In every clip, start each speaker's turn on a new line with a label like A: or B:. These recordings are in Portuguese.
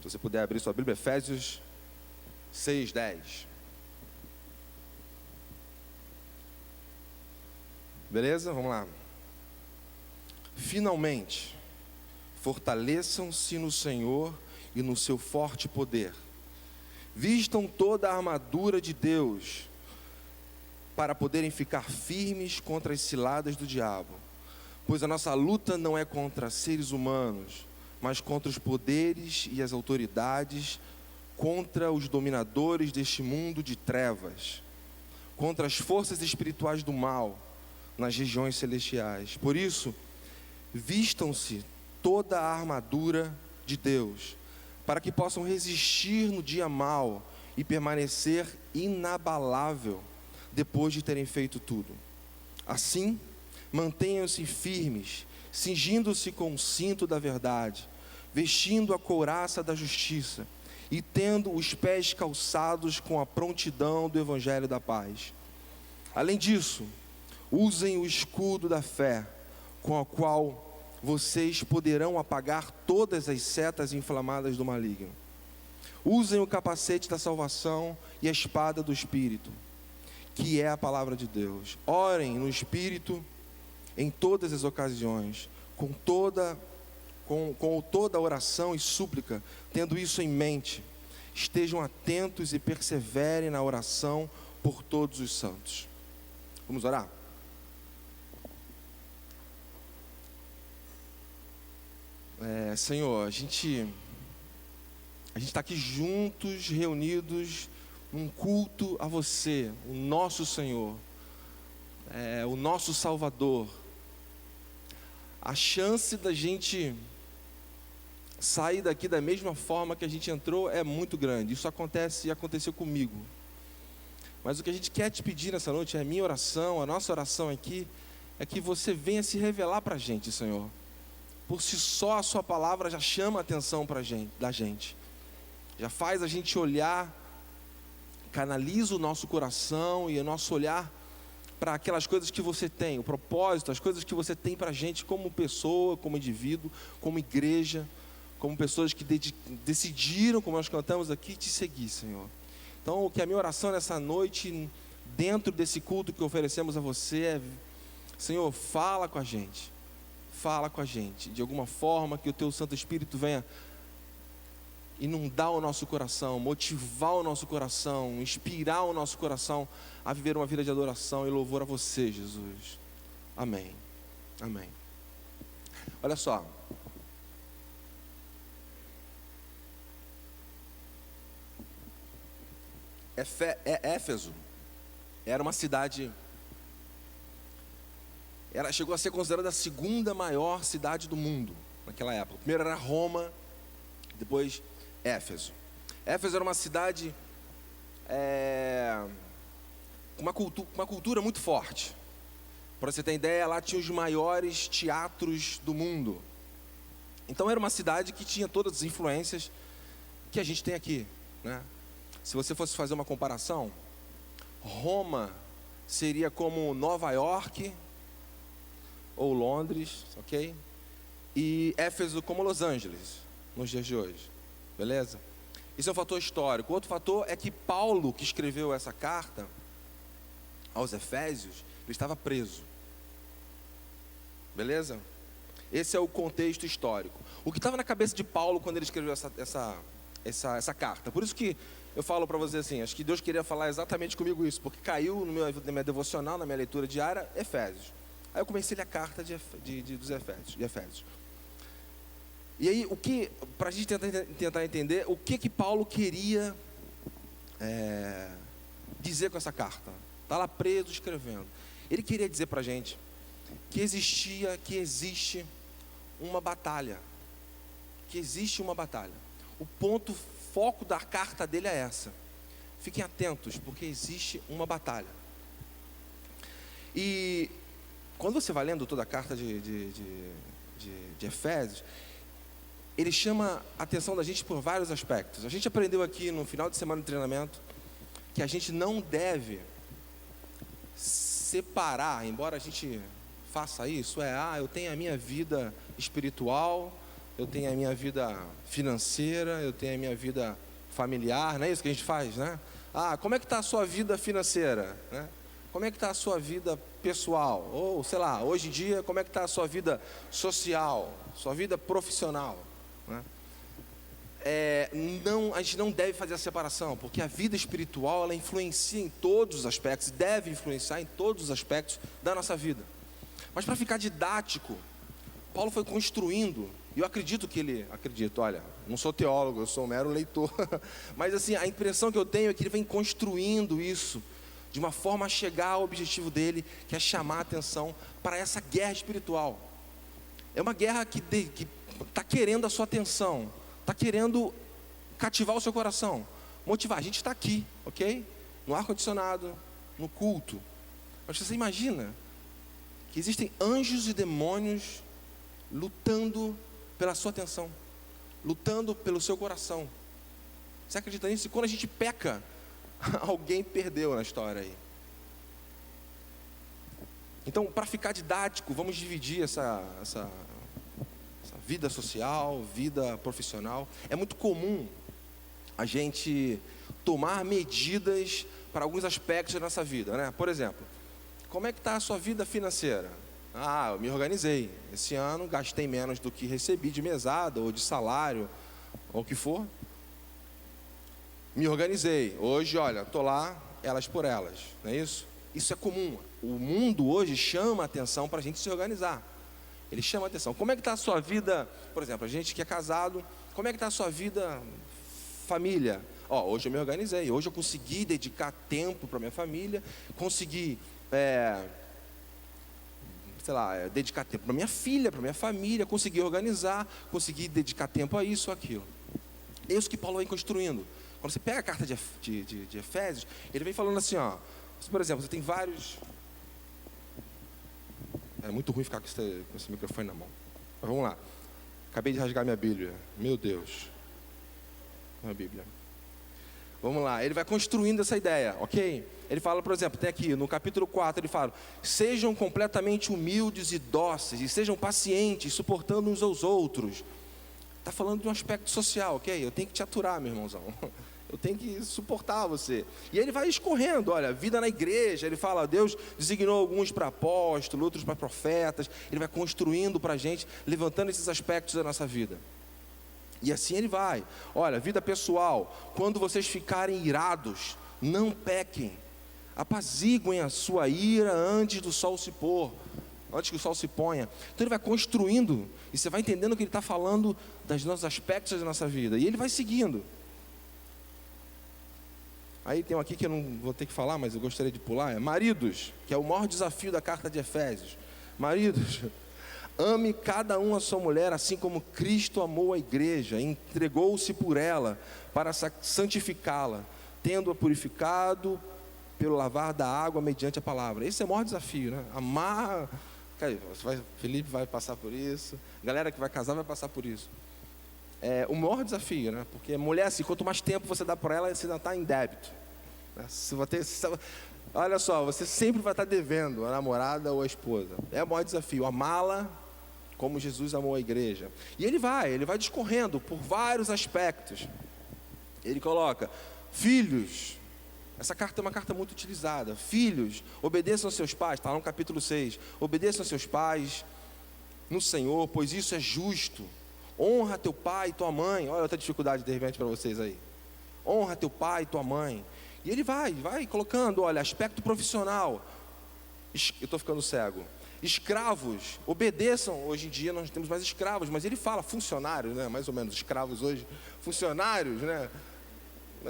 A: Se você puder abrir sua Bíblia, Efésios 6:10. Beleza? Vamos lá. Finalmente, fortaleçam-se no Senhor e no seu forte poder. Vistam toda a armadura de Deus para poderem ficar firmes contra as ciladas do diabo. Pois a nossa luta não é contra seres humanos, mas contra os poderes e as autoridades, contra os dominadores deste mundo de trevas, contra as forças espirituais do mal nas regiões celestiais. Por isso, vistam-se toda a armadura de Deus, para que possam resistir no dia mau e permanecer inabalável depois de terem feito tudo. Assim, mantenham-se firmes, cingindo-se com o cinto da verdade, vestindo a couraça da justiça e tendo os pés calçados com a prontidão do evangelho da paz. Além disso, usem o escudo da fé, com a qual vocês poderão apagar todas as setas inflamadas do maligno. Usem o capacete da salvação e a espada do Espírito, que é a palavra de Deus. Orem no Espírito em todas as ocasiões, com toda oração e súplica. Tendo isso em mente, estejam atentos e perseverem na oração por todos os santos. Vamos orar? Senhor, a gente está aqui juntos, reunidos, num culto a você, o nosso Senhor, o nosso Salvador. A chance da gente sair daqui da mesma forma que a gente entrou é muito grande. Isso acontece e aconteceu comigo. Mas o que a gente quer te pedir nessa noite, a minha oração, a nossa oração aqui, é que você venha se revelar para a gente, Senhor. Por si só a sua palavra já chama a atenção da gente. Já faz a gente olhar, canaliza o nosso coração e o nosso olhar para aquelas coisas que você tem, o propósito, as coisas que você tem para a gente como pessoa, como indivíduo, como igreja, como pessoas que decidiram, como nós cantamos aqui, te seguir, Senhor. Então, o que a minha oração nessa noite, dentro desse culto que oferecemos a você, é: Senhor, fala com a gente. Fala com a gente, de alguma forma, que o Teu Santo Espírito venha inundar o nosso coração, motivar o nosso coração, inspirar o nosso coração a viver uma vida de adoração e louvor a você, Jesus. Amém. Amém. Olha só. Éfeso era uma cidade... Ela chegou a ser considerada a segunda maior cidade do mundo naquela época. Primeiro era Roma, depois Éfeso. Éfeso era uma cidade com uma cultura muito forte. Para você ter ideia, lá tinha os maiores teatros do mundo. Então era uma cidade que tinha todas as influências que a gente tem aqui, né? Se você fosse fazer uma comparação, Roma seria como Nova York ou Londres, ok? E Éfeso como Los Angeles, nos dias de hoje, beleza? Isso é um fator histórico. Outro fator é que Paulo, que escreveu essa carta aos Efésios, ele estava preso, beleza? Esse é o contexto histórico. O que estava na cabeça de Paulo quando ele escreveu essa carta? Por isso que eu falo para você assim, acho que Deus queria falar exatamente comigo isso, porque caiu na minha devocional, na minha leitura diária, Efésios. Aí eu comecei a ler a carta dos Efésios. E aí, para a gente tentar entender, o que Paulo queria dizer com essa carta? Está lá preso escrevendo. Ele queria dizer para a gente que existe uma batalha. Que existe uma batalha. O foco da carta dele é essa. Fiquem atentos, porque existe uma batalha. E quando você vai lendo toda a carta de Efésios, ele chama a atenção da gente por vários aspectos. A gente aprendeu aqui no final de semana de treinamento que a gente não deve separar, embora a gente faça isso, eu tenho a minha vida espiritual, eu tenho a minha vida financeira, eu tenho a minha vida familiar, não é isso que a gente faz, né? Ah, como é que está a sua vida financeira, né? Como é que está a sua vida pessoal? Ou, sei lá, hoje em dia, como é que está a sua vida social, sua vida profissional, né? A gente não deve fazer a separação, porque a vida espiritual, ela influencia em todos os aspectos, deve influenciar em todos os aspectos da nossa vida. Mas para ficar didático, Paulo foi construindo, e eu acredito, olha, não sou teólogo, eu sou um mero leitor, mas assim, a impressão que eu tenho é que ele vem construindo isso, de uma forma a chegar ao objetivo dele, que é chamar a atenção para essa guerra espiritual. É uma guerra que está querendo a sua atenção, está querendo cativar o seu coração, motivar. A gente está aqui, ok? No ar-condicionado, no culto. Mas você imagina que existem anjos e demônios lutando pela sua atenção, lutando pelo seu coração. Você acredita nisso? E quando a gente peca, alguém perdeu na história aí. Então, para ficar didático, vamos dividir essa vida social, vida profissional. É muito comum a gente tomar medidas para alguns aspectos da nossa vida, né? Por exemplo, como é que está a sua vida financeira? Ah, eu me organizei. Esse ano gastei menos do que recebi de mesada ou de salário, ou o que for. Me organizei. Hoje, olha, estou lá, elas por elas, não é isso? Isso é comum. O mundo hoje chama a atenção para a gente se organizar. Ele chama a atenção. Como é que está a sua vida, por exemplo, a gente que é casado, como é que está a sua vida família? Hoje eu me organizei, hoje eu consegui dedicar tempo para minha família, consegui, dedicar tempo para minha filha, para minha família, consegui organizar, consegui dedicar tempo a isso ou aquilo. É isso que Paulo vem construindo. Quando você pega a carta de Efésios, ele vem falando assim, por exemplo, você tem vários... É muito ruim ficar com esse microfone na mão. Mas vamos lá. Acabei de rasgar minha Bíblia. Meu Deus. Minha Bíblia. Vamos lá. Ele vai construindo essa ideia, ok? Ele fala, por exemplo, tem aqui no capítulo 4, ele fala: sejam completamente humildes e dóceis, e sejam pacientes, suportando uns aos outros. Está falando de um aspecto social, ok? Eu tenho que te aturar, meu irmãozão. Eu tenho que suportar você. E ele vai escorrendo, olha, vida na igreja. Ele fala, Deus designou alguns para apóstolos, outros para profetas. Ele vai construindo para a gente, levantando esses aspectos da nossa vida. E assim ele vai. Olha, vida pessoal, quando vocês ficarem irados, não pequem. Apaziguem a sua ira antes do sol se pôr, antes que o sol se ponha. Então ele vai construindo, e você vai entendendo que ele está falando dos nossos aspectos da nossa vida. E ele vai seguindo. Aí tem um aqui que eu não vou ter que falar, mas eu gostaria de pular. Maridos, que é o maior desafio da carta de Efésios. Maridos, ame cada um a sua mulher, assim como Cristo amou a igreja, entregou-se por ela, para santificá-la, tendo-a purificado pelo lavar da água mediante a palavra. Esse é o maior desafio, né? Amar... Felipe vai passar por isso, a galera que vai casar vai passar por isso. É o maior desafio, né? Porque mulher, assim, quanto mais tempo você dá para ela, você ainda está em débito, né? Olha só, você sempre vai estar devendo a namorada ou a esposa. É o maior desafio, amá-la como Jesus amou a igreja. E ele vai discorrendo por vários aspectos. Ele coloca, filhos, essa carta é uma carta muito utilizada. Filhos, obedeçam aos seus pais, está lá no capítulo 6. Obedeçam aos seus pais no Senhor, pois isso é justo. Honra teu pai e tua mãe. Olha outra dificuldade de repente para vocês aí. Honra teu pai e tua mãe. E ele vai colocando, olha, aspecto profissional. Eu estou ficando cego. Escravos, obedeçam. Hoje em dia nós não temos mais escravos, mas ele fala funcionários, né? Mais ou menos, escravos hoje. Funcionários, né?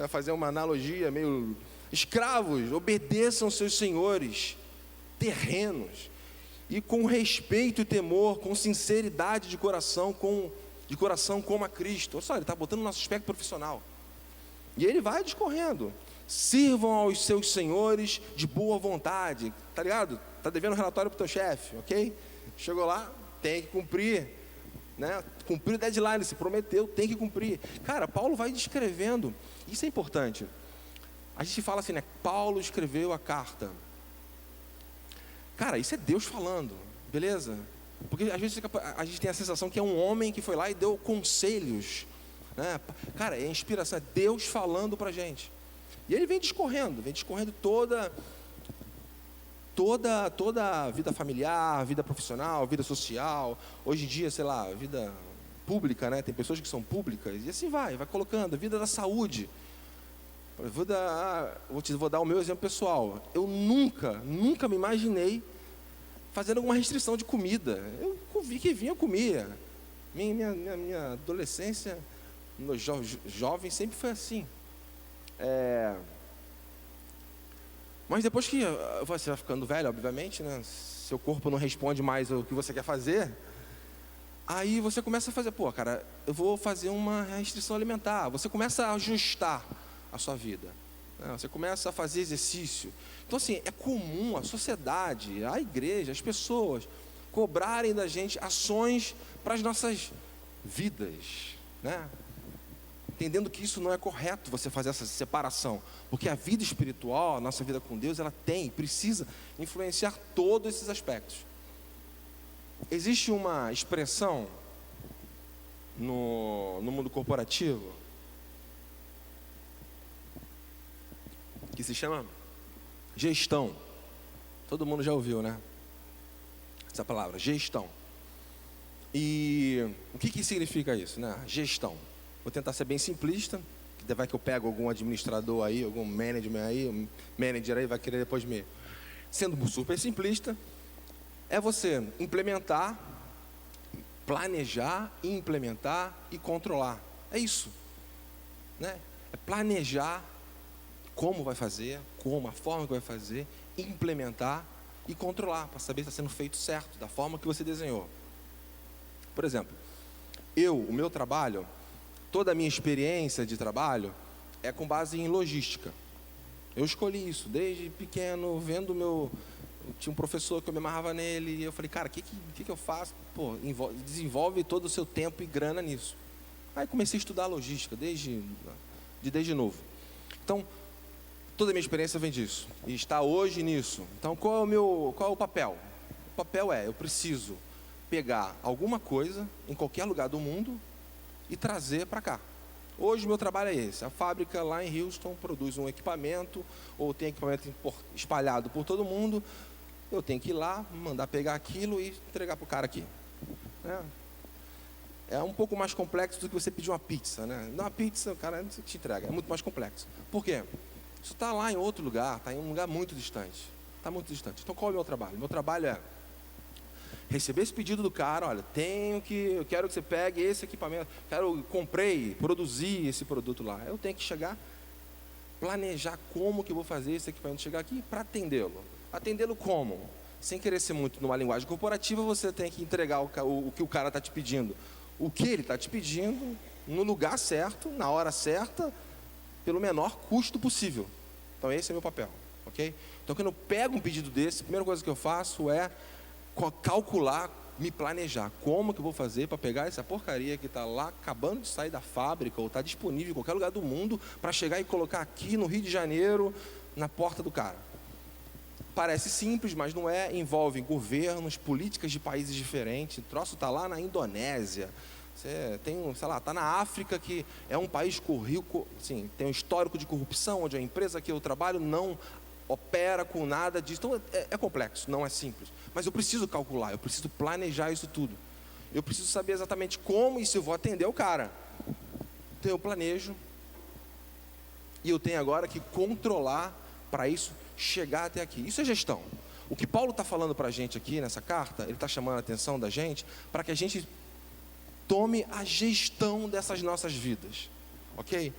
A: Fazer uma analogia meio... Escravos, obedeçam seus senhores terrenos. E com respeito e temor, com sinceridade de coração como a Cristo. Olha só, ele está botando no nosso aspecto profissional. E ele vai discorrendo. Sirvam aos seus senhores de boa vontade. Tá ligado? Tá devendo um relatório para o teu chefe, ok? Chegou lá, tem que cumprir, né? Cumprir o deadline, se prometeu, tem que cumprir. Cara, Paulo vai descrevendo. Isso é importante. A gente fala assim, né? Paulo escreveu a carta. Cara, isso é Deus falando, beleza? Porque às vezes a gente tem a sensação que é um homem que foi lá e deu conselhos, né? Cara, é inspiração, é Deus falando para a gente. E ele vem discorrendo toda a vida familiar, vida profissional, vida social. Hoje em dia, sei lá, vida pública, né? Tem pessoas que são públicas, e assim vai colocando. Vida da saúde. Vou dar o meu exemplo pessoal. Eu nunca me imaginei fazendo alguma restrição de comida. Eu vi que vinha, eu comia. Minha adolescência, meu jovem sempre foi assim. Mas depois que você vai ficando velho, obviamente, né? Seu corpo não responde mais o que você quer fazer. Aí você começa a fazer, cara, eu vou fazer uma restrição alimentar. Você começa a ajustar a sua vida, né? Você começa a fazer exercício. Então assim, é comum a sociedade, a igreja, as pessoas cobrarem da gente ações para as nossas vidas, né? Entendendo que isso não é correto, você fazer essa separação, porque a vida espiritual, a nossa vida com Deus, ela precisa influenciar todos esses aspectos. Existe uma expressão no mundo corporativo que se chama gestão. Todo mundo já ouviu, né? Essa palavra, gestão. E o que significa isso, né? Gestão. Vou tentar ser bem simplista, que vai que eu pego algum administrador aí, algum manager aí vai querer depois me... Sendo super simplista, é você implementar, planejar, implementar e controlar. É isso, né? É planejar como vai fazer, a forma que vai fazer, implementar e controlar, para saber se está sendo feito certo, da forma que você desenhou. Por exemplo, o meu trabalho, toda a minha experiência de trabalho é com base em logística. Eu escolhi isso desde pequeno, tinha um professor que eu me amarrava nele, e eu falei, cara, o que eu faço? Desenvolve todo o seu tempo e grana nisso. Aí comecei a estudar logística desde novo. Então, toda a minha experiência vem disso, e está hoje nisso. Então, qual é o papel? O papel eu preciso pegar alguma coisa em qualquer lugar do mundo e trazer para cá. Hoje o meu trabalho é esse. A fábrica lá em Houston produz um equipamento, ou tem equipamento espalhado por todo mundo. Eu tenho que ir lá, mandar pegar aquilo e entregar para o cara aqui. É um pouco mais complexo do que você pedir uma pizza, né? Dá uma pizza, o cara te entrega. É muito mais complexo. Por quê? Isso está lá em outro lugar, está em um lugar muito distante. Está muito distante. Então qual é o meu trabalho? Meu trabalho é receber esse pedido do cara, olha, eu quero que você pegue esse equipamento, comprei, produzi esse produto lá. Eu tenho que chegar, planejar como que eu vou fazer esse equipamento chegar aqui para atendê-lo. Atendê-lo como? Sem querer ser muito numa linguagem corporativa, você tem que entregar o que o cara está te pedindo. O que ele está te pedindo, no lugar certo, na hora certa, pelo menor custo possível. Então esse é meu papel, ok? Então quando eu pego um pedido desse, a primeira coisa que eu faço é calcular, me planejar. Como que eu vou fazer para pegar essa porcaria que está lá, acabando de sair da fábrica, ou está disponível em qualquer lugar do mundo, para chegar e colocar aqui no Rio de Janeiro, na porta do cara. Parece simples, mas não é. Envolve governos, políticas de países diferentes. O troço está lá na Indonésia. Você tem, sei lá, está na África, que é um país sim, tem um histórico de corrupção, onde a empresa que eu trabalho não opera com nada disso. Então é complexo, não é simples. Mas eu preciso calcular, eu preciso planejar isso tudo. Eu preciso saber exatamente como e se eu vou atender o cara. Então eu planejo. E eu tenho agora que controlar para isso chegar até aqui. Isso é gestão. O que Paulo está falando para a gente aqui nessa carta, ele está chamando a atenção da gente para que a gente tome a gestão dessas nossas vidas. Ok?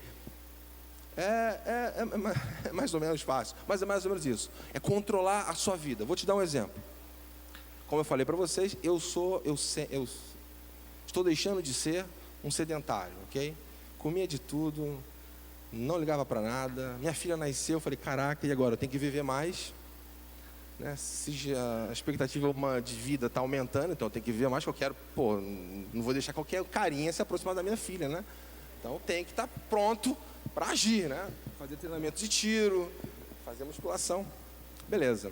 A: É mais ou menos fácil, mas é mais ou menos isso. É controlar a sua vida. Vou te dar um exemplo. Como eu falei para vocês, eu estou deixando de ser um sedentário, ok? Comia de tudo, não ligava para nada. Minha filha nasceu, eu falei, caraca, e agora? Eu tenho que viver mais, né? Se a expectativa de vida está aumentando, então eu tenho que viver mais, que eu quero, não vou deixar qualquer carinha se aproximar da minha filha, né? Então eu tenho que estar pronto para agir, né? Fazer treinamento de tiro, fazer musculação. Beleza.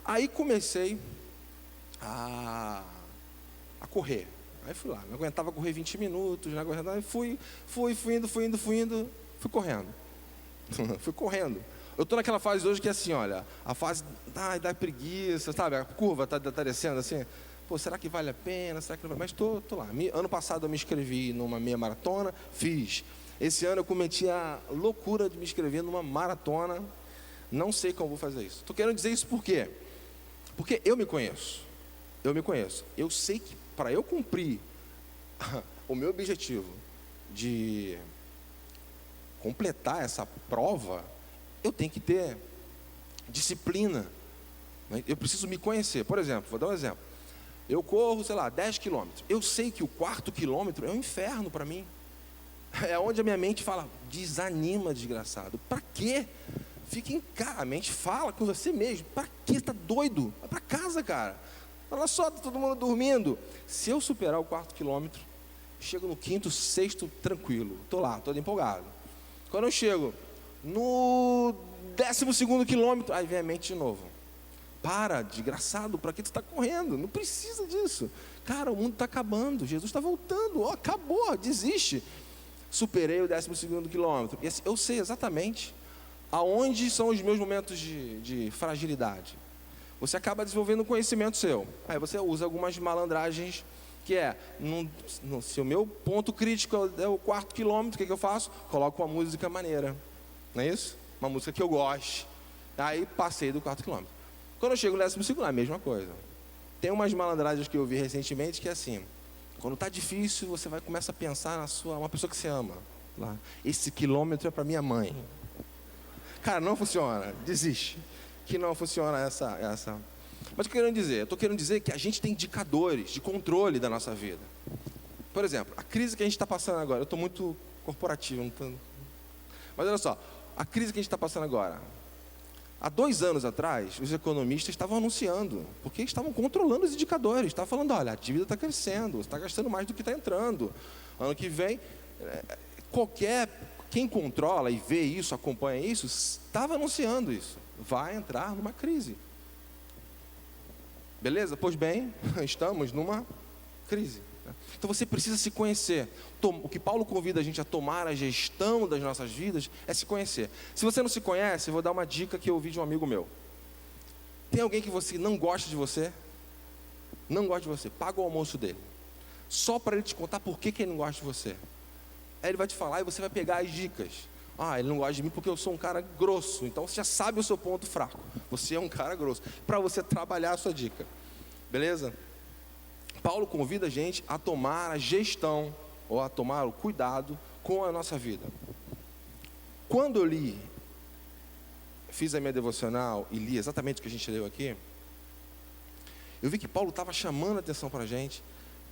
A: Aí comecei a a correr. Aí fui lá, não aguentava correr 20 minutos, não aguentava, fui indo, fui correndo. Fui correndo. Eu estou naquela fase hoje que é assim, olha, a fase da preguiça, sabe? A curva está descendo assim. Pô, será que vale a pena? Será que não vale? Mas estou lá. Ano passado eu me inscrevi numa meia maratona, fiz. Esse ano eu cometi a loucura de me inscrever numa maratona. Não sei como vou fazer isso. Estou querendo dizer isso por quê? Porque eu me conheço. Eu sei que para eu cumprir o meu objetivo de completar essa prova, eu tenho que ter disciplina. Eu preciso me conhecer. Por exemplo, vou dar um exemplo. Eu corro, 10 quilômetros. Eu sei que o 4º quilômetro é um inferno para mim. É onde a minha mente fala, desanima, desgraçado. Para quê? Fica em casa, a mente fala com você mesmo. Para quê? Está doido? Vai para casa, cara. Olha só, está todo mundo dormindo. Se eu superar o 4º quilômetro, chego no 5º, 6º, tranquilo. Estou lá, todo empolgado. Quando eu chego no 12º quilômetro, aí vem a mente de novo. Para, desgraçado, para que tu está correndo? Não precisa disso. Cara, o mundo está acabando, Jesus está voltando, acabou, desiste. Superei o 12º quilômetro. E assim, eu sei exatamente aonde são os meus momentos de fragilidade. Você acaba desenvolvendo um conhecimento seu. Aí você usa algumas malandragens, que é, se o meu ponto crítico é o 4º quilômetro, o que eu faço? Coloco uma música maneira. Não é isso? Uma música que eu gosto. Aí passei do 4º quilômetro. Quando eu chego no 12º, é a mesma coisa. Tem umas malandragens que eu vi recentemente que é assim, quando está difícil, você começa a pensar uma pessoa que você ama. Lá. Esse quilômetro é para minha mãe. Cara, não funciona, desiste. Que não funciona essa. Mas o que eu estou querendo dizer que a gente tem indicadores de controle da nossa vida. Por exemplo, a crise que a gente está passando agora, eu estou muito corporativo, mas olha só, a crise que a gente está passando agora, há 2 anos atrás, os economistas estavam anunciando, porque estavam controlando os indicadores, estavam falando, olha, a dívida está crescendo, você está gastando mais do que está entrando, ano que vem, quem controla e vê isso, acompanha isso, estava anunciando isso, vai entrar numa crise. Beleza? Pois bem, estamos numa crise. Então você precisa se conhecer. O que Paulo convida a gente a tomar a gestão das nossas vidas é se conhecer. Se você não se conhece, eu vou dar uma dica que eu ouvi de um amigo meu. Tem alguém que você não gosta de você? Não gosta de você, paga o almoço dele. Só para ele te contar por que ele não gosta de você. Aí ele vai te falar e você vai pegar as dicas. Ele não gosta de mim porque eu sou um cara grosso. Então você já sabe o seu ponto fraco. Você é um cara grosso. Para você trabalhar a sua dica. Beleza? Paulo convida a gente a tomar a gestão, ou a tomar o cuidado com a nossa vida. Quando eu fiz a minha devocional e li exatamente o que a gente leu aqui, eu vi que Paulo estava chamando a atenção para a gente,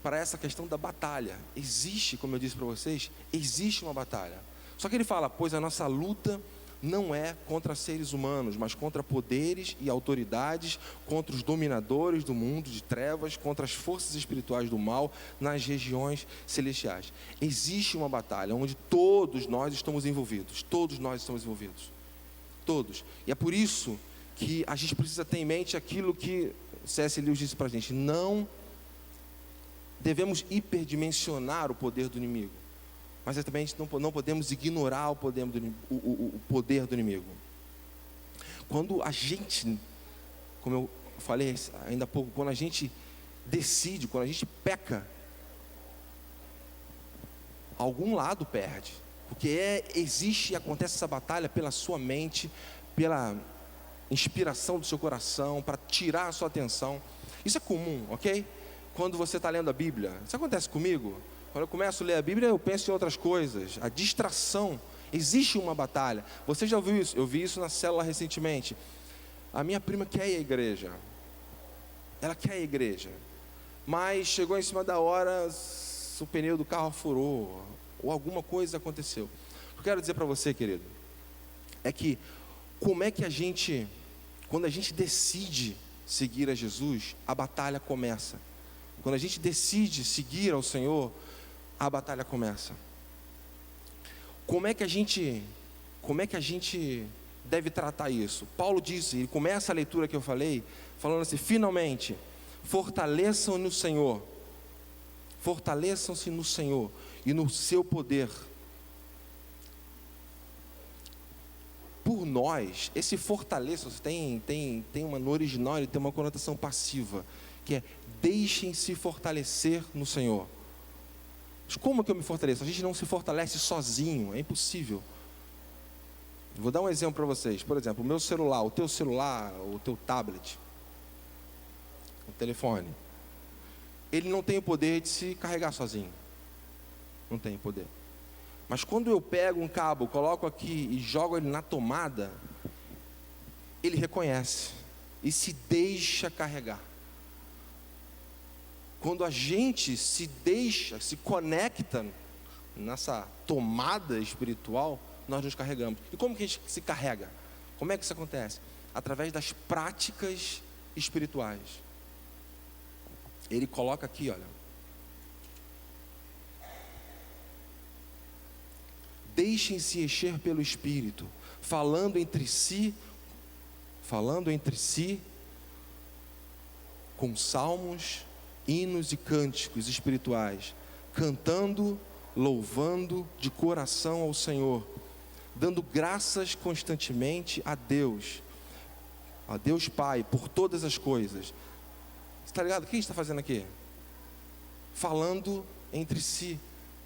A: para essa questão da batalha. Existe, como eu disse para vocês, existe uma batalha. Só que ele fala, pois a nossa luta não é contra seres humanos, mas contra poderes e autoridades, contra os dominadores do mundo de trevas, contra as forças espirituais do mal nas regiões celestiais. Existe uma batalha onde todos nós estamos envolvidos. Todos nós estamos envolvidos. Todos. E é por isso que a gente precisa ter em mente aquilo que C.S. Lewis disse para a gente. Não devemos hiperdimensionar o poder do inimigo. Mas também a gente não podemos ignorar o poder do inimigo. Quando a gente, como eu falei ainda há pouco, quando a gente decide, quando a gente peca, algum lado perde. Porque existe e acontece essa batalha pela sua mente, pela inspiração do seu coração, para tirar a sua atenção. Isso é comum, ok? Quando você está lendo a Bíblia, isso acontece comigo. Quando eu começo a ler a Bíblia, eu penso em outras coisas. A distração, existe uma batalha. Você já ouviu isso? Eu vi isso na célula recentemente. A minha prima quer ir à igreja. Ela quer ir à igreja. Mas chegou em cima da hora, o pneu do carro furou, ou alguma coisa aconteceu. O que eu quero dizer para você, querido, é que como é que quando a gente decide seguir a Jesus, a batalha começa. Quando a gente decide seguir ao Senhor, a batalha começa. Como é que a gente deve tratar isso? Paulo disse, ele começa a leitura que eu falei, falando assim, finalmente, fortaleçam no Senhor Fortaleçam-se no Senhor e no seu poder. Por nós, esse fortaleça-se tem uma, no original, ele tem uma conotação passiva, que é deixem-se fortalecer no Senhor. Mas como que eu me fortaleço? A gente não se fortalece sozinho, é impossível. Vou dar um exemplo para vocês. Por exemplo, o meu celular, o teu tablet, o telefone, ele não tem o poder de se carregar sozinho. Não tem poder. Mas quando eu pego um cabo, coloco aqui e jogo ele na tomada, ele reconhece e se deixa carregar. Quando a gente se conecta nessa tomada espiritual, nós nos carregamos. E como que a gente se carrega? Como é que isso acontece? Através das práticas espirituais. Ele coloca aqui, olha. Deixem-se encher pelo Espírito, falando entre si, com salmos, hinos e cânticos espirituais, cantando, louvando de coração ao Senhor, dando graças constantemente a Deus Pai, por todas as coisas. Você está ligado? O que a gente está fazendo aqui? Falando entre si,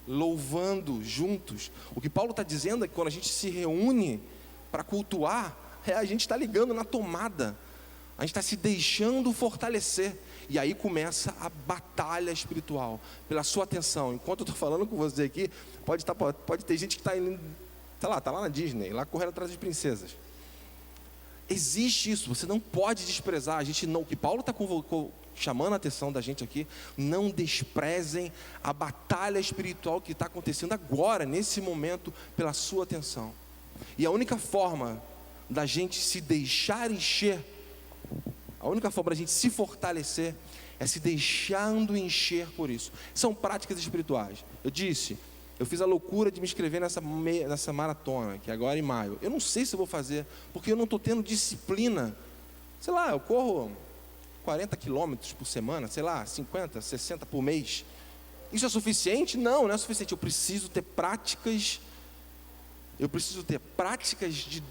A: louvando juntos. O que Paulo está dizendo é que quando a gente se reúne para cultuar, a gente está ligando na tomada, a gente está se deixando fortalecer, e aí começa a batalha espiritual, pela sua atenção. Enquanto eu estou falando com você aqui, pode ter gente que está indo, está lá na Disney, lá correndo atrás de princesas. Existe isso, você não pode desprezar. O que Paulo está chamando a atenção da gente aqui, não desprezem a batalha espiritual que está acontecendo agora, nesse momento, pela sua atenção. E a única forma da gente se deixar encher, a única forma da gente se fortalecer, é se deixando encher por isso. São práticas espirituais. Eu fiz a loucura de me inscrever nessa maratona, que é agora em maio. Eu não sei se eu vou fazer, porque eu não estou tendo disciplina. Sei lá, eu corro 40 quilômetros por semana, 50, 60 por mês. Isso é suficiente? Não é suficiente. Eu preciso ter práticas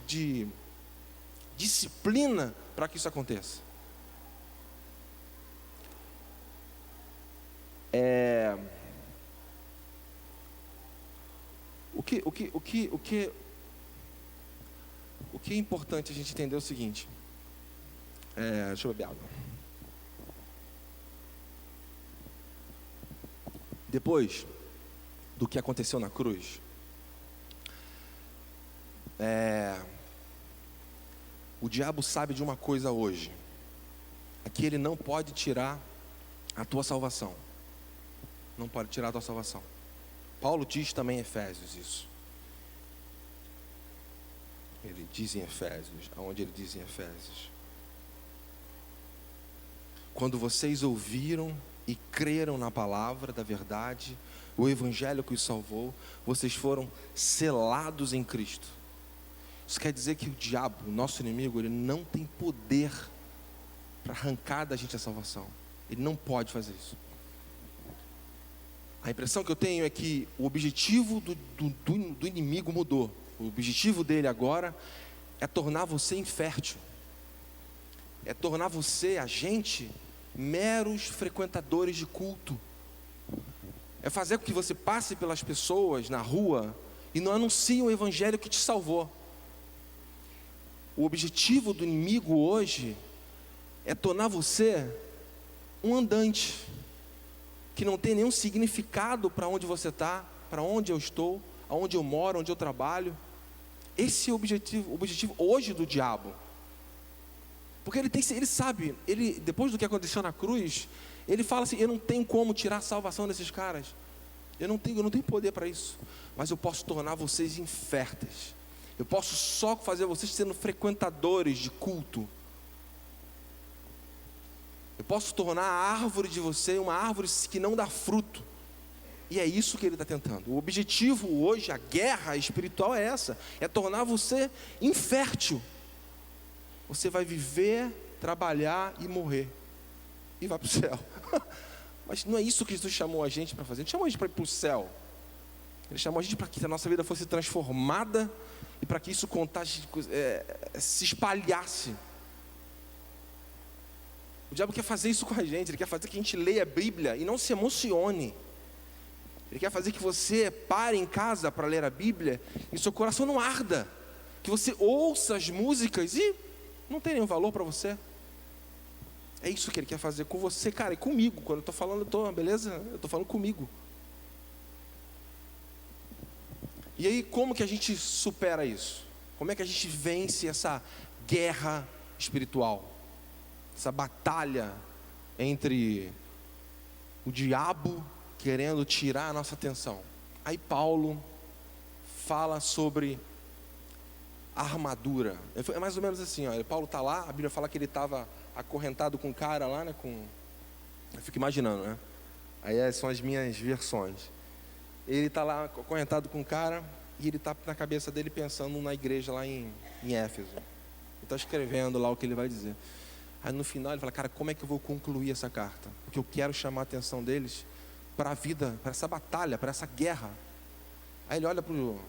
A: de disciplina para que isso aconteça. O que é importante a gente entender é o seguinte. Deixa eu beber água. Depois do que aconteceu na cruz, o diabo sabe de uma coisa hoje, é que ele não pode tirar a tua salvação. Não pode tirar a tua salvação. Paulo diz também em Efésios isso. Ele diz em Efésios, aonde ele diz em Efésios: quando vocês ouviram e creram na palavra da verdade, o evangelho que os salvou, vocês foram selados em Cristo. Isso quer dizer que o diabo, o nosso inimigo, ele não tem poder para arrancar da gente a salvação. Ele não pode fazer isso. A impressão que eu tenho é que o objetivo do inimigo mudou. O objetivo dele agora é tornar você infértil. É tornar você, a gente, meros frequentadores de culto. É fazer com que você passe pelas pessoas na rua e não anuncie o evangelho que te salvou. O objetivo do inimigo hoje é tornar você um andante que não tem nenhum significado para onde você está, para onde eu estou, aonde eu moro, onde eu trabalho. Esse é o objetivo hoje do diabo. Porque ele sabe, depois do que aconteceu na cruz, ele fala assim: eu não tenho como tirar a salvação desses caras. Eu não tenho poder para isso. Mas eu posso tornar vocês inférteis. Eu posso só fazer vocês sendo frequentadores de culto. Eu posso tornar a árvore de você uma árvore que não dá fruto. E é isso que ele está tentando. O objetivo hoje, a guerra espiritual é essa: é tornar você infértil. Você vai viver, trabalhar e morrer. E vai para o céu. Mas não é isso que Jesus chamou a gente para fazer. Ele chamou a gente para ir para o céu. Ele chamou a gente para que a nossa vida fosse transformada e para que isso se espalhasse. O diabo quer fazer isso com a gente. Ele quer fazer que a gente leia a Bíblia e não se emocione. Ele quer fazer que você pare em casa para ler a Bíblia e seu coração não arda. Que você ouça as músicas e não tem nenhum valor para você. É isso que ele quer fazer com você, cara, e comigo. Quando eu estou falando, beleza? Eu estou falando comigo. E aí, como que a gente supera isso? Como é que a gente vence essa guerra espiritual? Essa batalha entre o diabo querendo tirar a nossa atenção. Aí Paulo fala sobre a armadura. É mais ou menos assim, ó. Paulo está lá, a Bíblia fala que ele estava acorrentado com um cara lá, né? Eu fico imaginando, né? Aí são as minhas versões. Ele está lá acorrentado com um cara e ele está na cabeça dele pensando na igreja lá em Éfeso. Ele está escrevendo lá o que ele vai dizer. Aí no final ele fala, cara, como é que eu vou concluir essa carta? Porque eu quero chamar a atenção deles para a vida, para essa batalha, para essa guerra. Aí ele olha para o...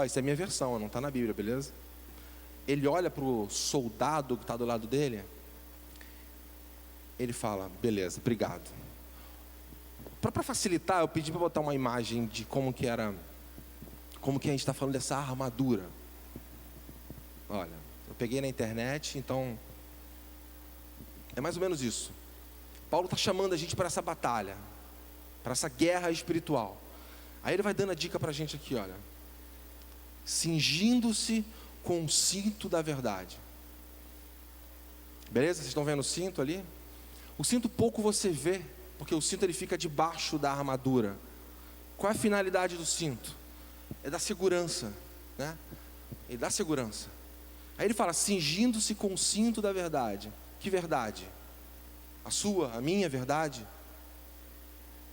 A: isso é a minha versão, não está na Bíblia, beleza? Ele olha para o soldado que está do lado dele. Ele fala, beleza, obrigado. Para facilitar, eu pedi para botar uma imagem de como que a gente está falando dessa armadura. Olha, eu peguei na internet, então é mais ou menos isso. Paulo está chamando a gente para essa batalha, para essa guerra espiritual. Aí ele vai dando a dica para a gente aqui, olha. Cingindo-se com o cinto da verdade. Beleza? Vocês estão vendo o cinto ali? O cinto pouco você vê, porque o cinto ele fica debaixo da armadura. Qual é a finalidade do cinto? É da segurança, né? Ele dá segurança. Aí ele fala, cingindo-se com o cinto da verdade. Que verdade? A sua, a minha verdade?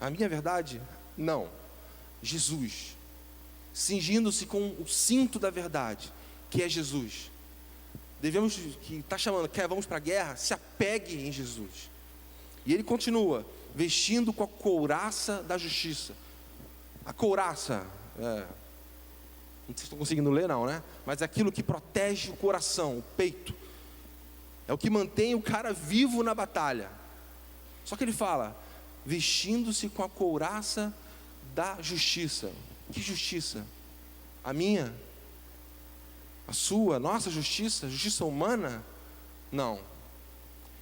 A: A minha verdade? Não. Jesus. Cingindo-se com o cinto da verdade, que é Jesus. Devemos, que está chamando, vamos para a guerra, se apegue em Jesus. E ele continua, vestindo com a couraça da justiça. A couraça, não sei se estão conseguindo ler não, né? Mas é aquilo que protege o coração, o peito. É o que mantém o cara vivo na batalha. Só que ele fala, vestindo-se com a couraça da justiça. Que justiça? A minha? A sua? Nossa justiça? Justiça humana? Não.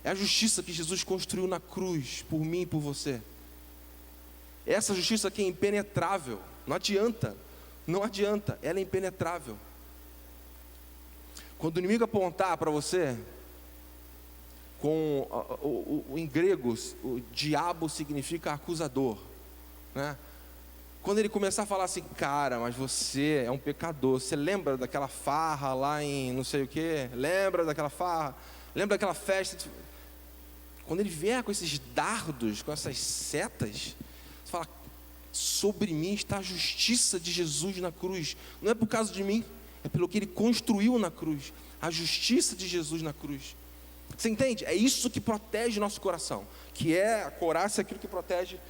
A: É a justiça que Jesus construiu na cruz, por mim e por você. Essa justiça aqui é impenetrável. Não adianta. Não adianta. Ela é impenetrável. Quando o inimigo apontar para você, em grego, o diabo significa acusador, né? Quando ele começar a falar assim, cara, mas você é um pecador, você lembra daquela farra lá em não sei o que? Lembra daquela farra? Lembra daquela festa? Quando ele vier com esses dardos, com essas setas, você fala, sobre mim está a justiça de Jesus na cruz. Não é por causa de mim, é pelo que ele construiu na cruz. A justiça de Jesus na cruz. Você entende? É isso que protege nosso coração. Que é a couraça, é aquilo que protege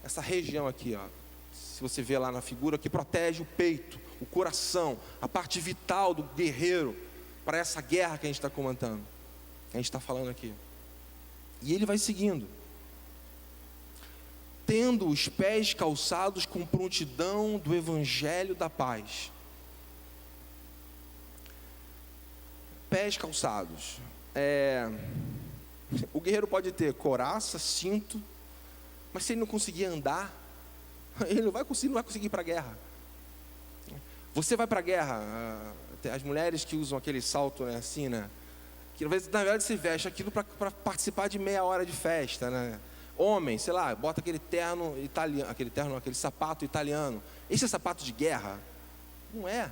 A: essa região aqui, ó. Se você vê lá na figura, que protege o peito, o coração, a parte vital do guerreiro, para essa guerra que a gente está comandando, que a gente está falando aqui. E ele vai seguindo. Tendo os pés calçados com prontidão do evangelho da paz. Pés calçados. O guerreiro pode ter couraça, cinto, mas se ele não conseguir andar, ele não vai conseguir ir para a guerra. Você vai para a guerra, as mulheres que usam aquele salto, né, assim, né, que na verdade se veste aquilo para participar de meia hora de festa, né? Homem, sei lá, bota aquele terno italiano, aquele sapato italiano. Esse é sapato de guerra? Não é.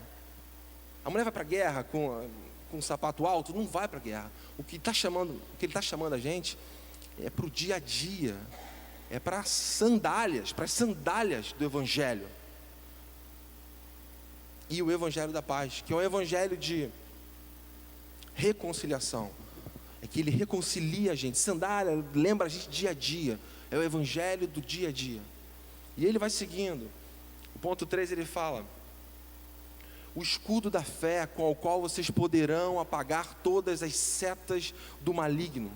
A: A mulher vai para a guerra com um sapato alto? Não vai para a guerra. O que ele está chamando a gente é para o dia a dia. É para as sandálias do Evangelho. E o Evangelho da paz, que é um Evangelho de reconciliação. É que ele reconcilia a gente. Sandália lembra a gente dia a dia. É o evangelho do dia a dia. E ele vai seguindo. O ponto 3 ele fala: o escudo da fé, com o qual vocês poderão apagar todas as setas do maligno.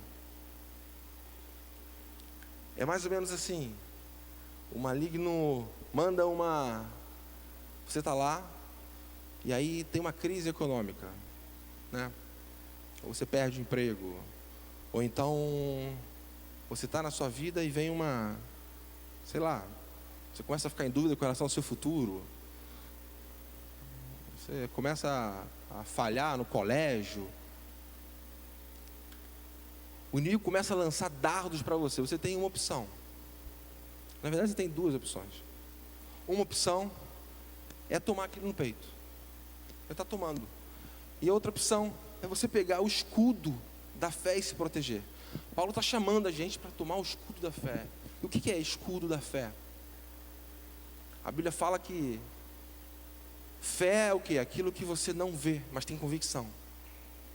A: É mais ou menos assim. O maligno manda uma... Você está lá, e aí tem uma crise econômica, né? Ou você perde o emprego, ou então você está na sua vida e vem uma, sei lá, você começa a ficar em dúvida com relação ao seu futuro, você começa a falhar no colégio, o inimigo começa a lançar dardos para você. Você tem uma opção. Na verdade você tem duas opções. Uma opção é tomar aquilo no peito, você está tomando. E a outra opção é você pegar o escudo da fé e se proteger. Paulo está chamando a gente para tomar o escudo da fé. E o que é escudo da fé? A Bíblia fala que fé é o quê? Aquilo que você não vê, mas tem convicção.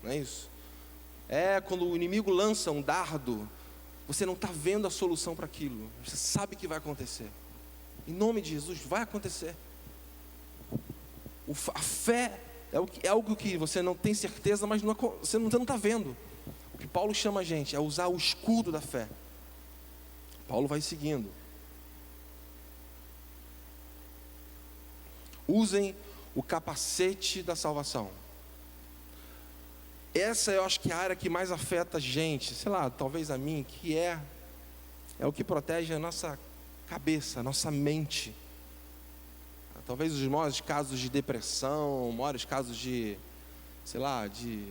A: Não é isso? É quando o inimigo lança um dardo, você não está vendo a solução para aquilo, você sabe que vai acontecer. Em nome de Jesus, vai acontecer. A fé é algo que você não tem certeza, mas você não está vendo. O que Paulo chama a gente é usar o escudo da fé. Paulo vai seguindo. Usem o capacete da salvação. Essa eu acho que é a área que mais afeta a gente, sei lá, talvez a mim, que é o que protege a nossa cabeça, a nossa mente. Talvez os maiores casos de depressão, maiores casos de, sei lá, de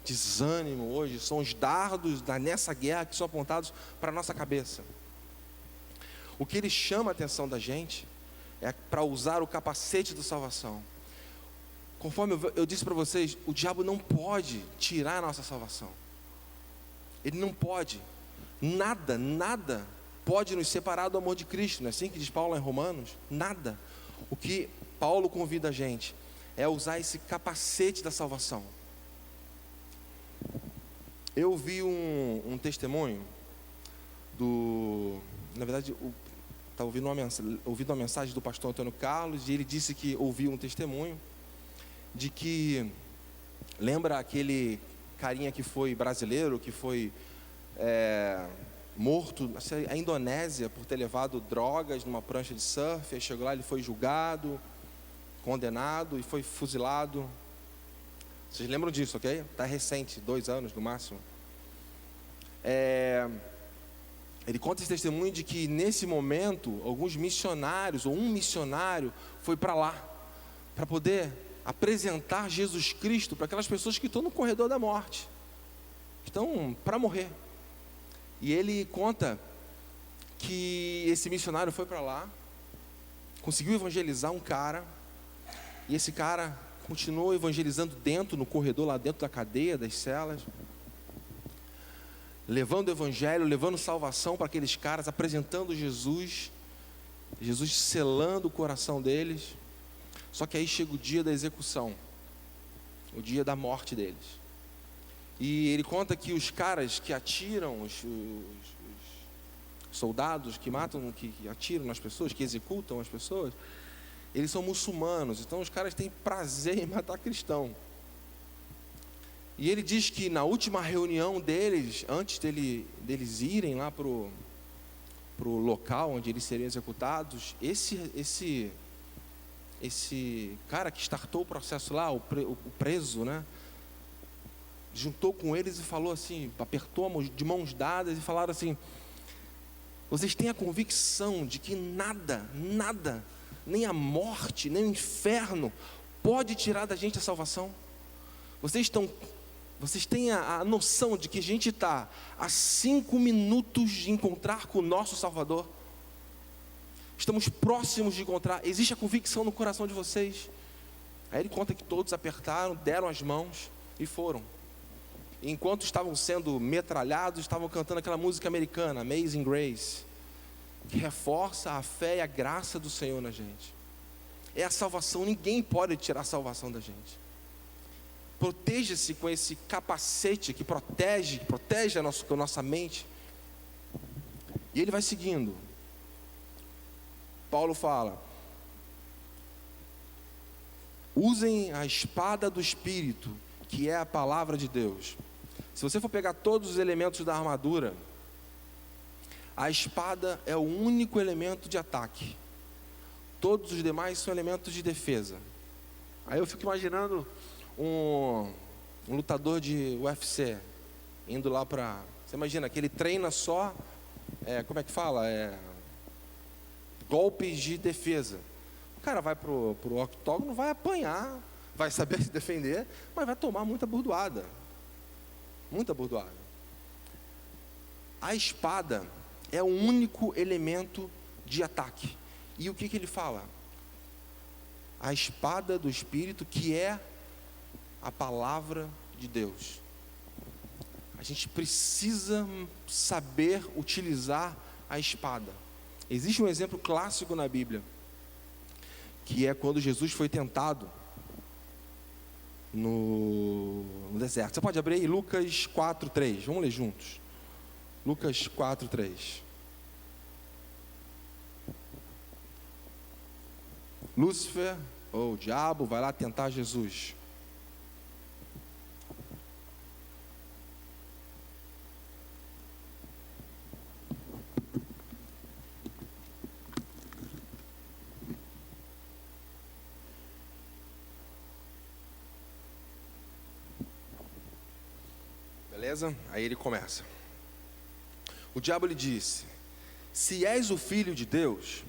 A: desânimo hoje, são os dardos nessa guerra que são apontados para a nossa cabeça. O que ele chama a atenção da gente é para usar o capacete da salvação. Conforme eu disse para vocês, o diabo não pode tirar a nossa salvação. Ele não pode. Nada pode nos separar do amor de Cristo. Não é assim que diz Paulo em Romanos? Nada. O que Paulo convida a gente é usar esse capacete da salvação. Eu vi um testemunho na verdade, estava ouvindo uma mensagem do pastor Antônio Carlos, e ele disse que ouviu um testemunho de que, lembra aquele carinha que foi brasileiro, que foi morto na Indonésia por ter levado drogas numa prancha de surf. Aí chegou lá, ele foi julgado, condenado e foi fuzilado. Vocês lembram disso, ok? Está recente, 2 anos no máximo. Ele conta esse testemunho de que nesse momento alguns missionários, ou um missionário, foi para lá para poder apresentar Jesus Cristo para aquelas pessoas que estão no corredor da morte, que estão para morrer. E ele conta que esse missionário foi para lá, conseguiu evangelizar um cara, e esse cara continuou evangelizando no corredor, lá dentro da cadeia, das celas, levando o evangelho, levando salvação para aqueles caras, apresentando Jesus selando o coração deles. Só que aí chega o dia da execução, o dia da morte deles. E ele conta que os caras que atiram, os soldados que matam, que atiram nas pessoas, que executam as pessoas, eles são muçulmanos. Então os caras têm prazer em matar cristão. E ele diz que na última reunião deles, antes deles irem lá pro local onde eles seriam executados, esse cara que startou o processo lá, o preso, né, juntou com eles e falou assim, apertou de mãos dadas e falaram assim: vocês têm a convicção de que nada, nem a morte, nem o inferno pode tirar da gente a salvação? Vocês têm a noção de que a gente está a 5 minutos de encontrar com o nosso Salvador? Estamos próximos de encontrar. Existe a convicção no coração de vocês? Aí ele conta que todos apertaram, deram as mãos e foram. E enquanto estavam sendo metralhados, estavam cantando aquela música americana, Amazing Grace, que reforça a fé e a graça do Senhor na gente. É a salvação. Ninguém pode tirar a salvação da gente. Proteja-se com esse capacete que protege a nossa mente. E ele vai seguindo. Paulo fala: usem a espada do Espírito, que é a palavra de Deus. Se você for pegar todos os elementos da armadura, a espada é o único elemento de ataque. Todos os demais são elementos de defesa. Aí eu fico imaginando um lutador de UFC indo lá para... Você imagina que ele treina só, como é que fala? Golpes de defesa. O cara vai pro octógono, vai apanhar, vai saber se defender, mas vai tomar muita burdoada. Muita burdoada. A espada é o único elemento de ataque. E o que ele fala? A espada do Espírito, que é a palavra de Deus. A gente precisa saber utilizar a espada. Existe um exemplo clássico na Bíblia, que é quando Jesus foi tentado no deserto. Você pode abrir aí Lucas 4:3. Vamos ler juntos. Lucas 4:3. Lúcifer, ou o diabo, vai lá tentar Jesus. Beleza? Aí ele começa. O diabo lhe disse: se és o filho de Deus,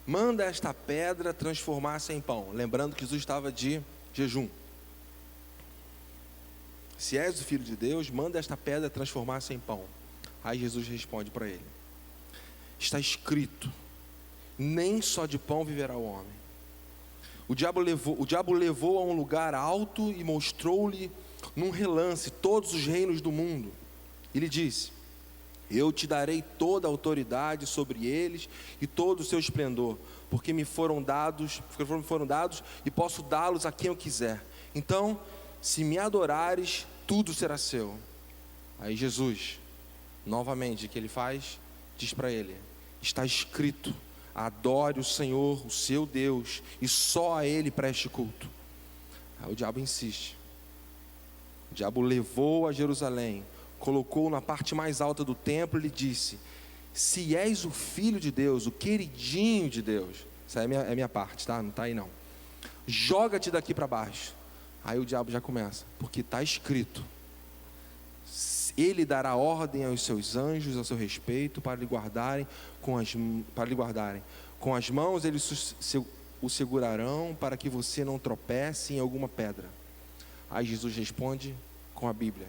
A: manda esta pedra transformar-se em pão. Lembrando que Jesus estava de jejum. Se és o filho de Deus, manda esta pedra transformar-se em pão. Aí Jesus responde para ele: está escrito, nem só de pão viverá o homem. O diabo levou a um lugar alto e mostrou-lhe num relance todos os reinos do mundo. E lhe disse: eu te darei toda a autoridade sobre eles e todo o seu esplendor, porque me foram dados e posso dá-los a quem eu quiser. Então, se me adorares, tudo será seu. Aí Jesus, novamente, o que ele faz? Diz para ele: está escrito, adore o Senhor, o seu Deus, e só a ele preste culto. Aí o diabo insiste. O diabo levou a Jerusalém, colocou na parte mais alta do templo e lhe disse: se és o filho de Deus, o queridinho de Deus, essa é minha parte, tá? Não está aí não. Joga-te daqui para baixo. Aí o diabo já começa: porque está escrito, ele dará ordem aos seus anjos a seu respeito para lhe guardarem com as mãos, eles o segurarão para que você não tropece em alguma pedra. Aí Jesus responde com a Bíblia: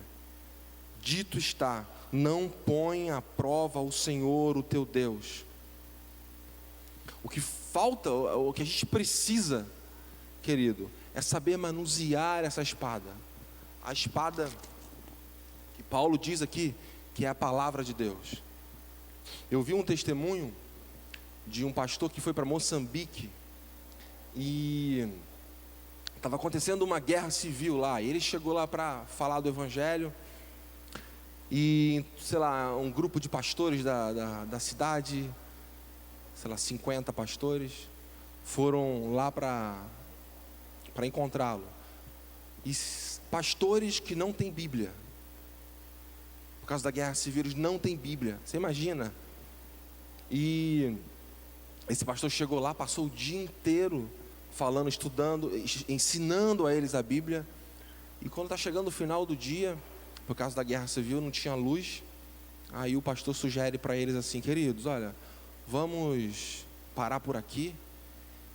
A: dito está, não põe à prova o Senhor, o teu Deus. O que falta, o que a gente precisa, querido, é saber manusear essa espada. A espada que Paulo diz aqui, que é a palavra de Deus. Eu vi um testemunho de um pastor que foi para Moçambique e estava acontecendo uma guerra civil lá. E ele chegou lá para falar do evangelho. E, sei lá, um grupo de pastores da cidade, sei lá, 50 pastores, foram lá para encontrá-lo. E pastores que não têm Bíblia, por causa da guerra civil, eles não têm Bíblia. Você imagina? E esse pastor chegou lá, passou o dia inteiro falando, estudando, ensinando a eles a Bíblia. E quando está chegando o final do dia, por causa da guerra civil, não tinha luz. Aí o pastor sugere para eles assim: queridos, olha, vamos parar por aqui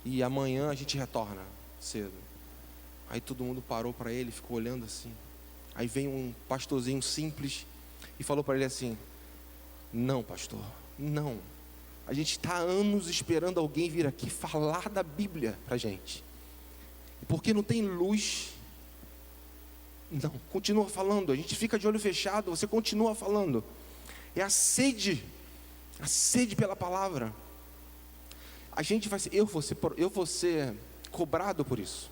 A: e amanhã a gente retorna cedo. Aí todo mundo parou para ele, ficou olhando assim. Aí vem um pastorzinho simples e falou para ele assim: não, pastor, não. A gente está há anos esperando alguém vir aqui falar da Bíblia para a gente. Porque não tem luz. Não, continua falando. A gente fica de olho fechado, você continua falando. É a sede pela palavra. A gente vai ser, eu vou ser cobrado por isso.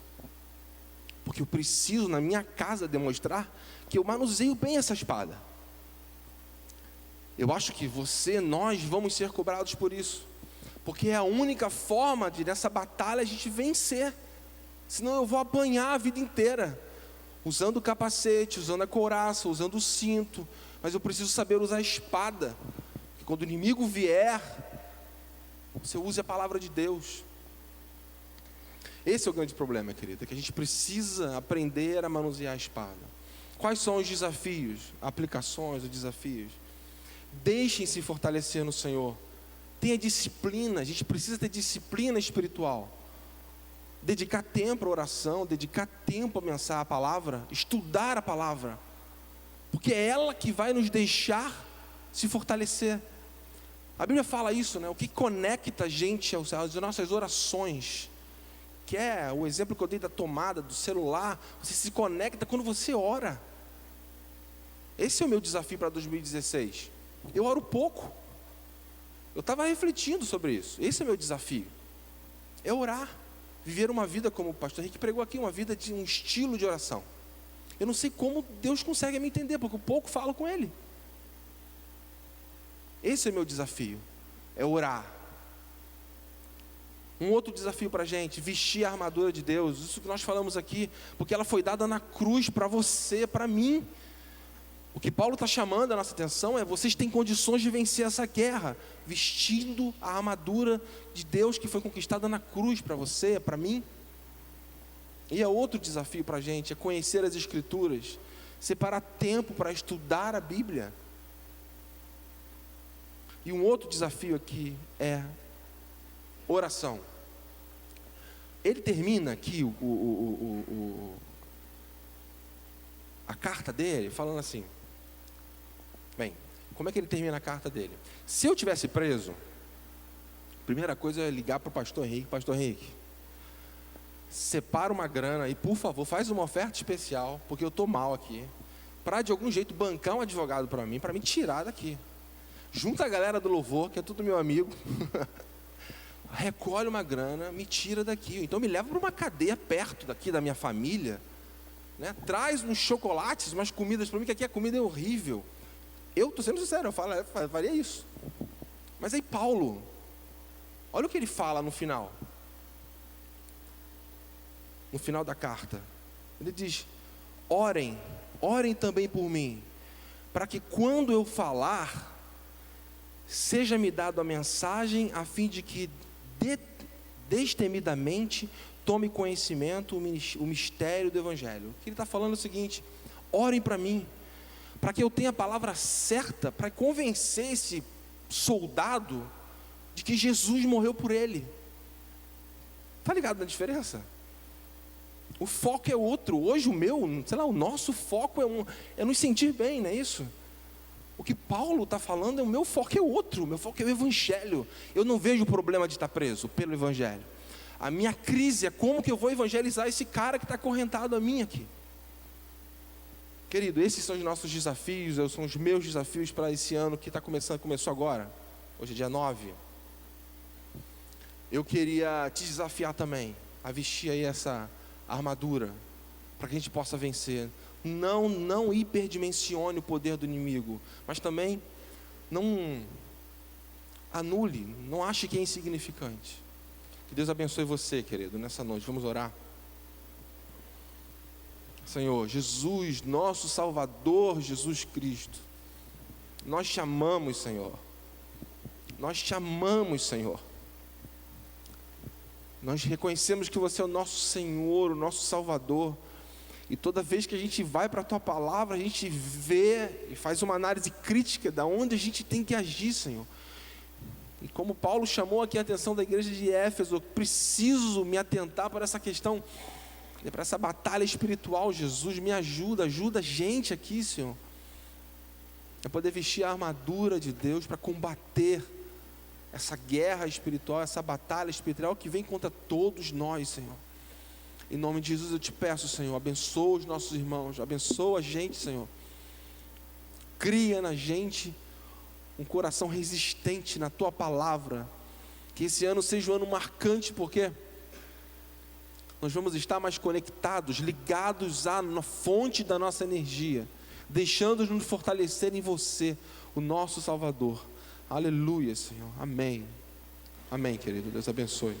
A: Porque eu preciso na minha casa demonstrar que eu manuseio bem essa espada. Eu acho que nós vamos ser cobrados por isso, porque é a única forma de nessa batalha a gente vencer. Senão eu vou apanhar a vida inteira, usando o capacete, usando a couraça, usando o cinto, mas eu preciso saber usar a espada, que quando o inimigo vier, você use a palavra de Deus. Esse é o grande problema, querida, que a gente precisa aprender a manusear a espada. Quais são os desafios, aplicações, os desafios? Deixem-se fortalecer no Senhor. Tenha disciplina, a gente precisa ter disciplina espiritual. Dedicar tempo à oração, dedicar tempo a pensar a palavra, estudar a palavra, porque é ela que vai nos deixar se fortalecer. A Bíblia fala isso, né? O que conecta a gente às nossas orações, que é o exemplo que eu dei da tomada do celular. Você se conecta quando você ora. Esse é o meu desafio para 2016. Eu oro pouco. Eu estava refletindo sobre isso. Esse é o meu desafio, é orar, viver uma vida como o pastor Henrique pregou aqui, uma vida de um estilo de oração. Eu não sei como Deus consegue me entender, porque eu pouco falo com Ele. Esse é o meu desafio, é orar. Um outro desafio para a gente, vestir a armadura de Deus. Isso que nós falamos aqui, porque ela foi dada na cruz para você, para mim. O que Paulo está chamando a nossa atenção é: vocês têm condições de vencer essa guerra, vestindo a armadura de Deus que foi conquistada na cruz para você, para mim. E é outro desafio para a gente, é conhecer as Escrituras, separar tempo para estudar a Bíblia. E um outro desafio aqui é oração. Ele termina aqui a carta dele falando assim. Bem, como é que ele termina a carta dele? Se eu tivesse preso, a primeira coisa é ligar para o pastor Henrique. Pastor Henrique, separa uma grana e, por favor, faz uma oferta especial, porque eu estou mal aqui, para de algum jeito bancar um advogado para mim tirar daqui. Junta a galera do louvor, que é tudo meu amigo, recolhe uma grana, me tira daqui. Então me leva para uma cadeia perto daqui da minha família, né? Traz uns chocolates, umas comidas para mim, que aqui a comida é horrível. Eu estou sendo sincero, eu faria isso. Mas aí Paulo, olha o que ele fala no final da carta. Ele diz: orem também por mim, para que quando eu falar, seja-me dado a mensagem, a fim de que destemidamente tome conhecimento o mistério do Evangelho. O que ele está falando é o seguinte: orem para mim, para que eu tenha a palavra certa, para convencer esse soldado de que Jesus morreu por ele. Está ligado na diferença? O foco é outro. Hoje o nosso foco é nos sentir bem, não é isso? O que Paulo está falando, o meu foco é outro. O meu foco é o Evangelho. Eu não vejo o problema de estar preso pelo Evangelho. A minha crise é como que eu vou evangelizar esse cara que está acorrentado a mim aqui. Querido, esses são os nossos desafios, são os meus desafios para esse ano que está começou agora. Hoje é dia 9. Eu queria te desafiar também a vestir aí essa armadura, para que a gente possa vencer. Não hiperdimensione o poder do inimigo, mas também não anule, não ache que é insignificante. Que Deus abençoe você, querido, nessa noite. Vamos orar. Senhor, Jesus, nosso Salvador, Jesus Cristo, nós te amamos, Senhor. Nós te amamos, Senhor. Nós reconhecemos que você é o nosso Senhor, o nosso Salvador. E toda vez que a gente vai para a Tua Palavra, a gente vê e faz uma análise crítica de onde a gente tem que agir, Senhor. E como Paulo chamou aqui a atenção da igreja de Éfeso, eu preciso me atentar para essa questão, para essa batalha espiritual. Jesus, me ajuda a gente aqui, Senhor, a poder vestir a armadura de Deus para combater essa guerra espiritual, essa batalha espiritual que vem contra todos nós, Senhor. Em nome de Jesus eu te peço, Senhor, abençoa os nossos irmãos, abençoa a gente, Senhor. Cria na gente um coração resistente na Tua Palavra. Que esse ano seja um ano marcante, porque nós vamos estar mais conectados, ligados à fonte da nossa energia, deixando-nos fortalecer em você, o nosso Salvador. Aleluia, Senhor. Amém. Amém, querido. Deus abençoe.